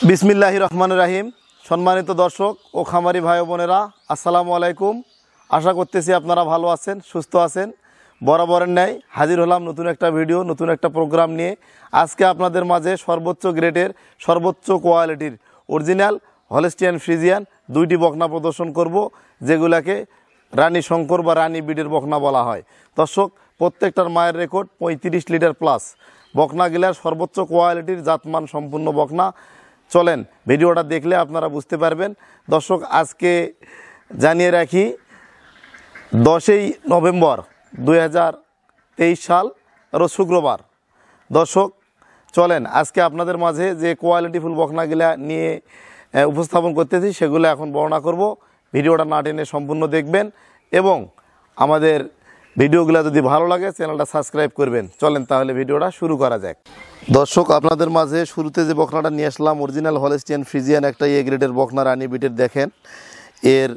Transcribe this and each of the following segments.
বিসমিল্লাহির রহমানির রহিম। সম্মানিত দর্শক ও খামারি ভাই বোনেরা, আসসালামু আলাইকুম। আশা করতেছি আপনারা ভালো আছেন, সুস্থ আছেন। বরাবরের ন্যায় হাজির হলাম নতুন একটা ভিডিও, নতুন একটা প্রোগ্রাম নিয়ে। আজকে আপনাদের মাঝে সর্বোচ্চ গ্রেডের, সর্বোচ্চ কোয়ালিটির অরিজিনাল হলস্টিয়ান ফ্রিজিয়ান দুইটি বকনা প্রদর্শন করব, যেগুলাকে রানী শঙ্কর বা রানী বিডের বকনা বলা হয়। দর্শক, প্রত্যেকটার মায়ের রেকর্ড 35 লিটার প্লাস। বকনাগুলার সর্বোচ্চ কোয়ালিটির জাতমান সম্পূর্ণ বকনা। চলেন ভিডিওটা দেখলে আপনারা বুঝতে পারবেন। দর্শক, আজকে জানিয়ে রাখি 10ই নভেম্বর 2023 সাল, রোজ শুক্রবার। দর্শক চলেন আজকে আপনাদের মাঝে যে কোয়ালিটিফুল বকনাগুলা নিয়ে উপস্থাপন করতেছি সেগুলো এখন বর্ণনা করব। ভিডিওটা না টেনে সম্পূর্ণ দেখবেন এবং আমাদের ভিডিওগুলো যদি ভালো লাগে চ্যানেলটা সাবস্ক্রাইব করবেন। চলেন তাহলে ভিডিওটা শুরু করা যাক। দর্শক, আপনাদের মাঝে শুরুতে যে বকনাটা নিয়ে আসলাম অরিজিনাল হলস্টিয়ান ফ্রিজিয়ান, একটা এ গ্রেডের বকনা রানী বিটের। দেখেন এর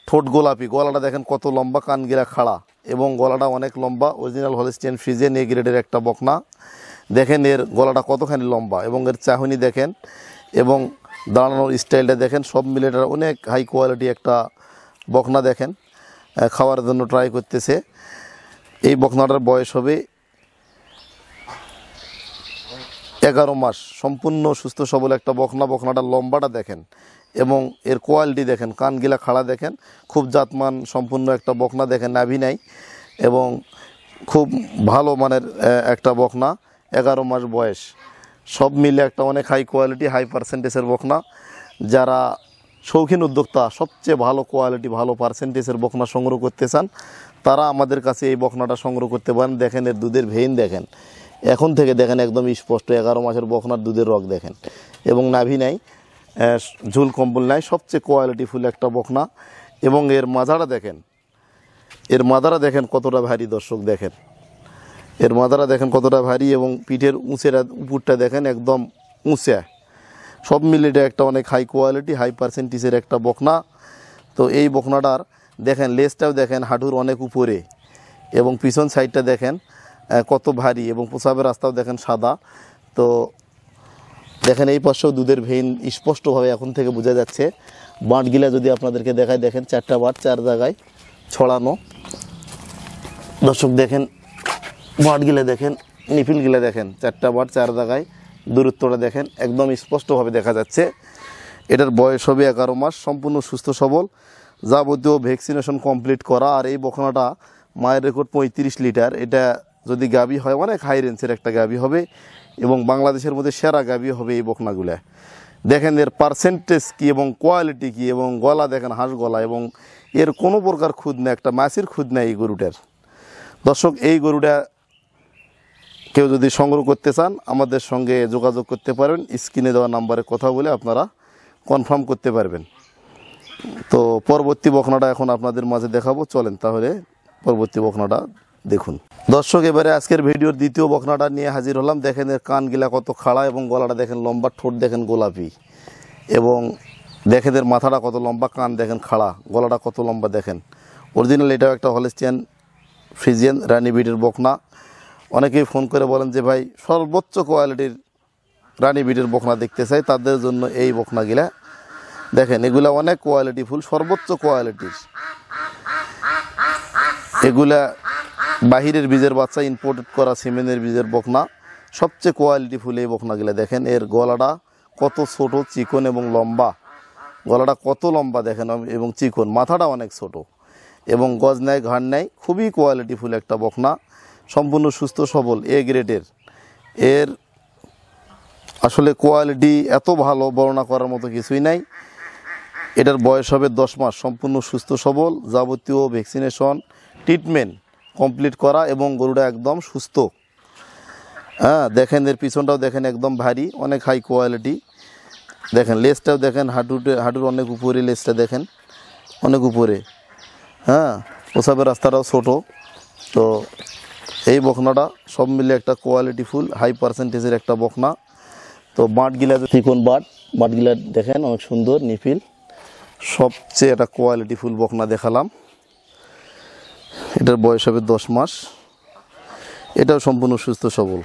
ঠোঁট গোলাপি, গলাটা দেখেন কত লম্বা, কানগিরা খাড়া এবং গলাটা অনেক লম্বা। অরিজিনাল হলস্টিয়ান ফ্রিজিয়ান এ গ্রেডের একটা বকনা। দেখেন এর গলাটা কতখানি লম্বা এবং এর চাহনি দেখেন এবং দাঁড়ানোর স্টাইলটা দেখেন, সব মিলে এটা অনেক হাই কোয়ালিটি একটা বকনা। দেখেন খাওয়ার জন্য ট্রাই করতেছে। এই বকনাটার বয়স হবে 11 মাস। সম্পূর্ণ সুস্থ সবল একটা বকনা। বকনাটার লম্বাটা দেখেন এবং এর কোয়ালিটি দেখেন, কানগিলা খাড়া দেখেন, খুব জাতমান সম্পূর্ণ একটা বকনা। দেখেন নাভি নাই এবং খুব ভালো মানের একটা বকনা। 11 মাস বয়স, সব মিলে একটা অনেক হাই কোয়ালিটি, হাই পার্সেন্টেজের বকনা। যারা শৌখিন উদ্যোক্তা সবচেয়ে ভালো কোয়ালিটি, ভালো পার্সেন্টেজের বকনা সংগ্রহ করতে চান, তারা আমাদের কাছে এই বকনাটা সংগ্রহ করতে পারেন। দেখেন এর দুধের ভেইন দেখেন, এখন থেকে দেখেন একদম স্পষ্ট। 11 মাসের বকনার দুধের রগ দেখেন এবং নাভি নাই, ঝুল কম্বল নাই, সবচেয়ে কোয়ালিটিফুল একটা বকনা। এবং এর মাজাটা দেখেন, এর মাদারা দেখেন কতটা ভারী। দর্শক দেখেন এর মাদারা দেখেন কতটা ভারী এবং পিঠের উঁচেরা উপরটা দেখেন একদম উঁচা। সব মিলে এটা একটা অনেক হাই কোয়ালিটি, হাই পার্সেন্টেজের একটা বকনা। তো এই বকনাটার দেখেন লেজটাও দেখেন হাঁটুর অনেক উপরে এবং পিছন সাইডটা দেখেন কত ভারী এবং প্রসাবের রাস্তাও দেখেন সাদা। তো দেখেন এই পাশেও দুধের ভেইন স্পষ্টভাবে এখন থেকে বোঝা যাচ্ছে। বাঁটগিলা যদি আপনাদেরকে দেখায়, দেখেন 4টা বাঁট 4 জায়গায় ছড়ানো। দর্শক দেখেন বাঁটগিলা দেখেন, নিপিলগিলা দেখেন, 4টা বাঁট 4 জায়গায়, দূরত্বটা দেখেন একদম স্পষ্টভাবে দেখা যাচ্ছে। এটার বয়স হবে 11 মাস, সম্পূর্ণ সুস্থ সবল, যাবতীয় ভ্যাকসিনেশন কমপ্লিট করা। আর এই বকনাটা মায়ের রেকর্ড 35 লিটার। এটা যদি গাভী হয় অনেক হাই রেঞ্জের একটা গাভী হবে এবং বাংলাদেশের মধ্যে সেরা গাভী হবে এই বকনাগুলা। দেখেন এর পার্সেন্টেজ কী এবং কোয়ালিটি কী এবং গলা দেখেন হাঁস গলা এবং এর কোনো প্রকার খুদ নেই, একটা মাছির খুদ নেই এই গরুটার। দর্শক, এই গরুটা কেউ যদি সংগ্রহ করতে চান আমাদের সঙ্গে যোগাযোগ করতে পারবেন। স্ক্রিনে দেওয়া নাম্বারে কথা বলে আপনারা কনফার্ম করতে পারবেন। তো পরবর্তী বকনাটা এখন আপনাদের মাঝে দেখাবো। চলেন তাহলে পরবর্তী বকনাটা দেখুন। দর্শক, এবারে আজকের ভিডিওর দ্বিতীয় বকনাটা নিয়ে হাজির হলাম। দেখেন এর কানগিলা কত খাড়া এবং গলাটা দেখেন লম্বা, ঠোঁট দেখেন গোলাপি এবং দেখেন এর মাথাটা কত লম্বা, কান দেখেন খাড়া, গলাটা কত লম্বা দেখেন। অরিজিনাল এটাও একটা হলস্টিয়ান ফ্রিজিয়ান রানী বিটের বকনা। অনেকেই ফোন করে বলেন যে ভাই সর্বোচ্চ কোয়ালিটির রানী বিটের বকনা দেখতে চাই, তাদের জন্য এই বকনাগুলা দেখেন। এগুলা অনেক কোয়ালিটিফুল, সর্বোচ্চ কোয়ালিটির। এগুলা বাহিরের বীজের বাচ্চা, ইম্পোর্টেড করা সিমেন্টের বীজের বকনা। সবচেয়ে কোয়ালিটিফুল এই বকনাগুলা দেখেন। এর গলাটা কত ছোট, চিকন এবং লম্বা। গলাটা কত লম্বা দেখেন এবং চিকন। মাথাটা অনেক ছোট এবং গজ নেয়, ঘাড় নেয়। খুবই কোয়ালিটিফুল একটা বকনা, সম্পূর্ণ সুস্থ সবল এ গ্রেডের। এর আসলে কোয়ালিটি এত ভালো, বর্ণনা করার মতো কিছুই নাই। এটার বয়স হবে 10 মাস, সম্পূর্ণ সুস্থ সবল, যাবতীয় ভ্যাকসিনেশন ট্রিটমেন্ট কমপ্লিট করা এবং গরুটা একদম সুস্থ। হ্যাঁ, দেখেন এর পিছনটাও দেখেন একদম ভারী, অনেক হাই কোয়ালিটি। দেখেন লেজটাও দেখেন হাঁটুর অনেক উপরে, লেজটা দেখেন অনেক উপরে। হ্যাঁ, প্রসাবের রাস্তাটাও ছোটো। তো এই বকনাটা সব মিলে একটা কোয়ালিটিফুল, হাই পার্সেন্টেজের একটা বকনা। তো বাঁটগিলা চিকন বাঁটগিলা দেখেন অনেক সুন্দর, নিপিল। সবচেয়ে একটা কোয়ালিটিফুল বকনা দেখালাম। এটার বয়স হবে 10 মাস। এটাও সম্পূর্ণ সুস্থ সবল,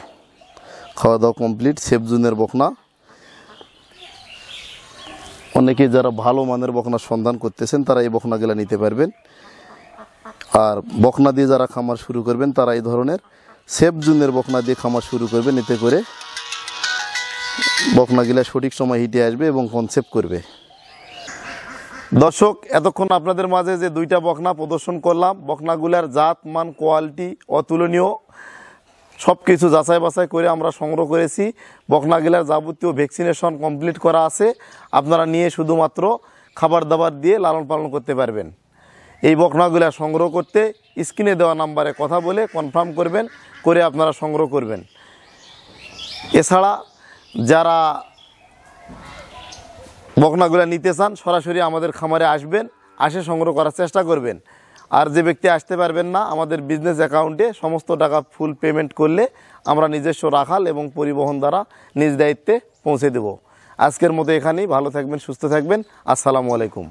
খাওয়া দাওয়া কমপ্লিট, সেফ জুনের বকনা। অনেকে যারা ভালো মানের বকনার সন্ধান করতেছেন তারা এই বকনাগুলো নিতে পারবেন। আর বকনা দিয়ে যারা খামার শুরু করবেন তারা এই ধরনের সেফ জুনের বকনা দিয়ে খামার শুরু করবেন, এতে করে বকনাগুলা সঠিক সময় হিটে আসবে এবং কনসেপ্ট করবে। দর্শক, এতক্ষণ আপনাদের মাঝে যে দুইটা বকনা প্রদর্শন করলাম, বকনাগুলার জাত মান কোয়ালিটি অতুলনীয়, সব কিছু যাচাই বাছাই করে আমরা সংগ্রহ করেছি। বকনাগুলার যাবতীয় ভ্যাকসিনেশন কমপ্লিট করা আছে, আপনারা নিয়ে শুধুমাত্র খাবার দাবার দিয়ে লালন পালন করতে পারবেন। এই বকনাগুলা সংগ্রহ করতে স্ক্রিনে দেওয়া নাম্বারে কথা বলে কনফার্ম করবেন, করে আপনারা সংগ্রহ করবেন। এছাড়া যারা বকনাগুলা নিতে চান সরাসরি আমাদের খামারে আসবেন, আসে সংগ্রহ করার চেষ্টা করবেন। আর যে ব্যক্তি আসতে পারবেন না, আমাদের বিজনেস অ্যাকাউন্টে সমস্ত টাকা ফুল পেমেন্ট করলে আমরা নিজস্ব রাখাল এবং পরিবহন দ্বারা নিজ দায়িত্বে পৌঁছে দেব। আজকের মতো এখানেই, ভালো থাকবেন, সুস্থ থাকবেন। আসসালামু আলাইকুম।